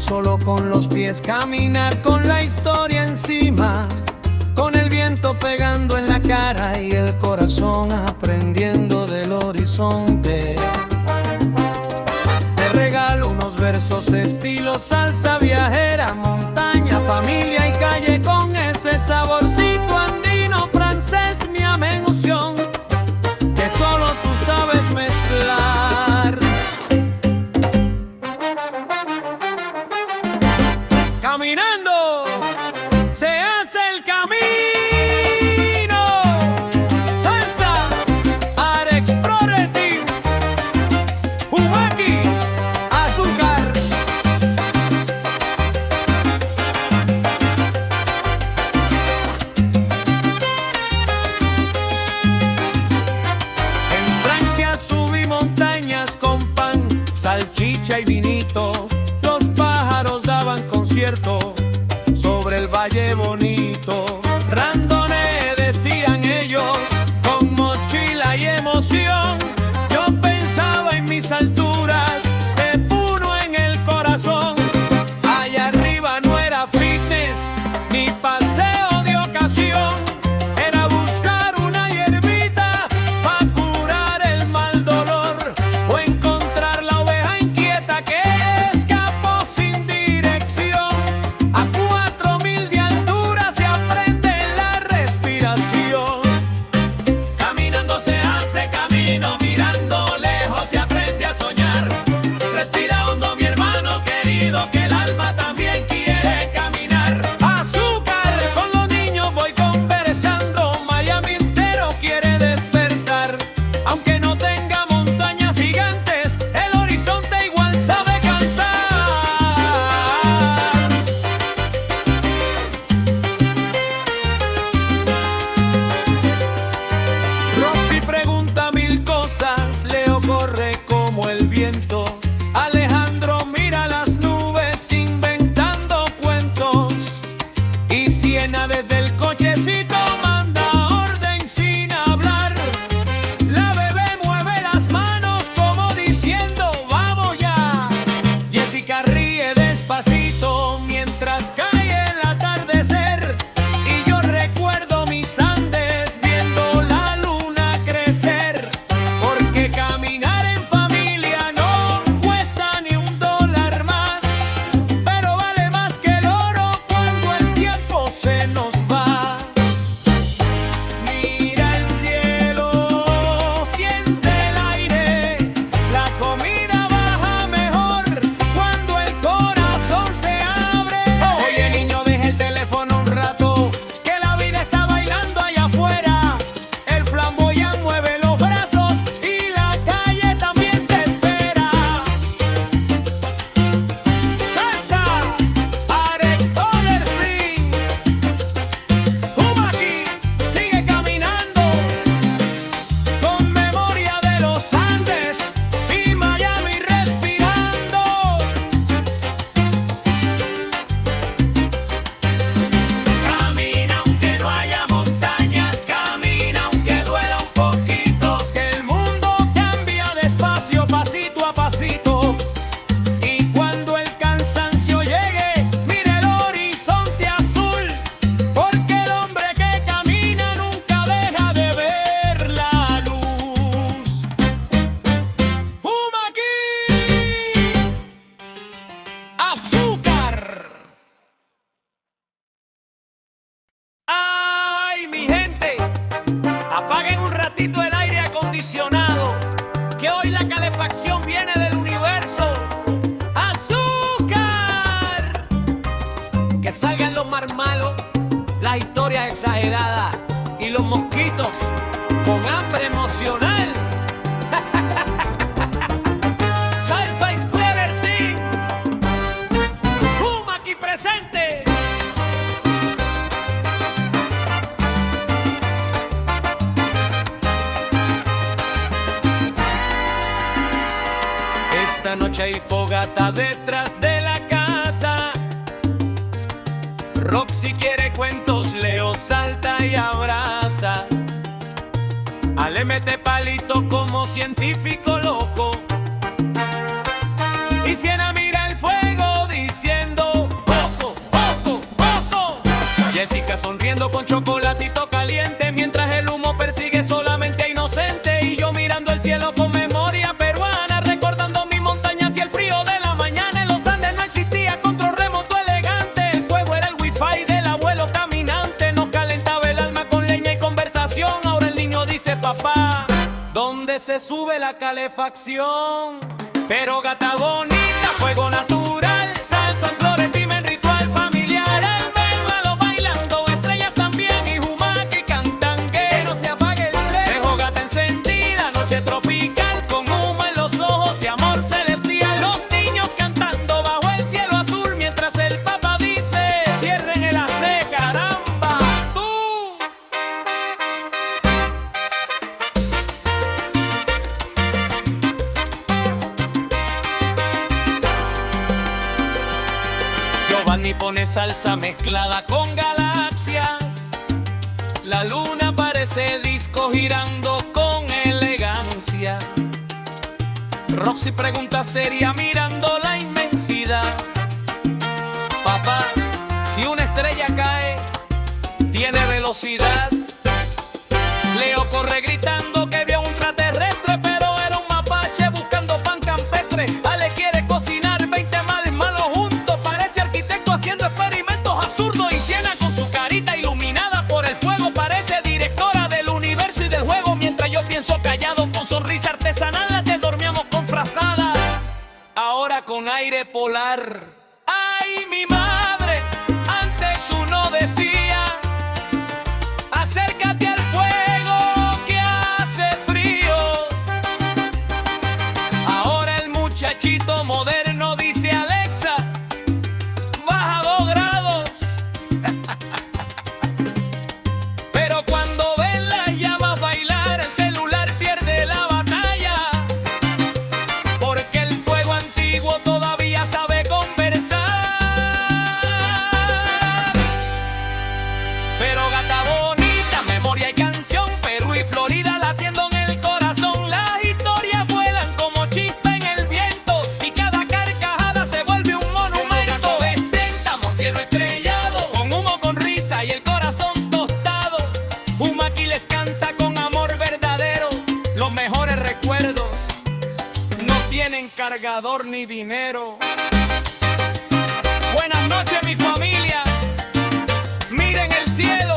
solo con los pies, caminar con la historia encima, con el viento pegando en la cara y el corazón aprendiendo del horizonte. Te regalo unos versos estilo salsa viajera, montaña, familia y calle con ese saborcito andino francés, mi emoción, que solo tú sabes mezclar. Caminando se hace el camino. Salsa, Art Explorer Team, Humaki, Azúcar. En Francia subí montañas con pan, salchicha y vinito. Los pájaros daban concierto sobre el valle bonito. Randonné, decían ellos, con mochila y emoción. Yo pensaba en mis alturas, de Puno en el corazón. Allá arriba no era fitness ni paseo de ocasión, era buscar una hierbita para curar el mal dolor, o encontrar la oveja inquieta que escapó sin dirección. A 4000 de altura se aprende la respiración. Caminando se hace camino, mirando lejos se aprende a soñar. Respira hondo, mi hermano querido, que el alma también quiere caminar. Azúcar, con los niños voy conversando, Miami entero quiere despertar. Aunque no tenga montañas gigantes, el horizonte igual sabe cantar. Roxy pregunta mil cosas, Leo corre como el viento. Alejandro mira las nubes inventando cuentos. Y Siena desde el cochecito manda orden sin hablar. La bebé mueve las manos como diciendo vamos ya. Jessica ríe despacito mientras cae el atardecer. Y yo recuerdo mis Andes viendo la luna crecer. Porque caminar en familia no cuesta ni $1 más, pero vale más que el oro cuando el tiempo se nos va. Mira el cielo, siente el aire, la comida baja mejor cuando el corazón se abre. Oye niño, deja el teléfono un rato, que la vida está bailando allá afuera. El flamboyán mueve los brazos y la calle también te espera. Salsa, Art Explorer Team, Humaki, sigue caminando con memoria de los Andes y Miami respirando. Camina aunque no haya montañas, camina aunque duela un poquito, que el mundo cambia despacio, pasito a pasito. Y cuando el cansancio llegue, mire el horizonte azul, porque el hombre que camina nunca deja de ver la luz. Humaki, Azúcar. ¡Ay, mi gente! Apaguen un ratito el aire acondicionado, que hoy la calefacción viene del universo. ¡Azúcar! Que salgan los marmalos, las historias exageradas y los mosquitos con hambre emocional. Salsa Explorer Team, Humaki presente. Esta noche hay fogata detrás de la casa. Roxy quiere cuentos, Leo salta y abraza. Ale mete palito como científico loco. Y Siena mira el fuego diciendo Jessica sonriendo con chocolatito caliente, mientras el humo persigue solamente a inocente. Y yo mirando el cielo con memoria peruana, recordando mis montañas y el frío de la mañana. En los Andes no existía control remoto elegante, el fuego era el wifi del abuelo caminante. Nos calentaba el alma con leña y conversación. Ahora el niño dice: papá, ¿dónde se sube la calefacción? Pero gata bonita, fuego natural, salsa, flores, pimen, ritual familiar. El bembalo bailando, estrellas también, y Jumaki cantan que no se apague el tren. Dejo gata encendida, noche tropical, con humo en los ojos y amor celestial. Los niños cantando bajo el cielo azul, mientras el papá dice: cierren el AC, caramba. Tú. Giovanni pone salsa mezclada con galaxia. La luna parece disco girando con elegancia. Roxy pregunta seria mirando la inmensidad: papá, si una estrella cae, ¿tiene velocidad? Leo corre gritando que vio un extraterrestre, pero era un mapache buscando pan campestre. Ale quiere cocinar 20 males malos juntos, parece arquitecto haciendo experimentos absurdos. Y Siena con su carita iluminada por el fuego parece directora del universo y del juego. Mientras yo pienso callado con sonrisa artesanal, las que dormíamos con frazada, ahora con aire polar. Ay, mi madre, antes uno decía: acércate al fuego que hace frío. Ahora el muchachito moderno dice: Alexa, baja 2 grados. Pero cuando ven las llamas bailar, el celular pierde la batalla, porque el fuego antiguo todavía sabe conversar. Pero gata bonita, memoria y canción, Perú y Florida latiendo en el corazón. Las historias vuelan como chispa en el viento, y cada carcajada se vuelve un monumento. Estamos cielo estrellado, con humo, con risa y el corazón tostado. Jumaki les canta con amor verdadero. Los mejores recuerdos no tienen cargador ni dinero. Buenas noches, mi familia. Miren el cielo.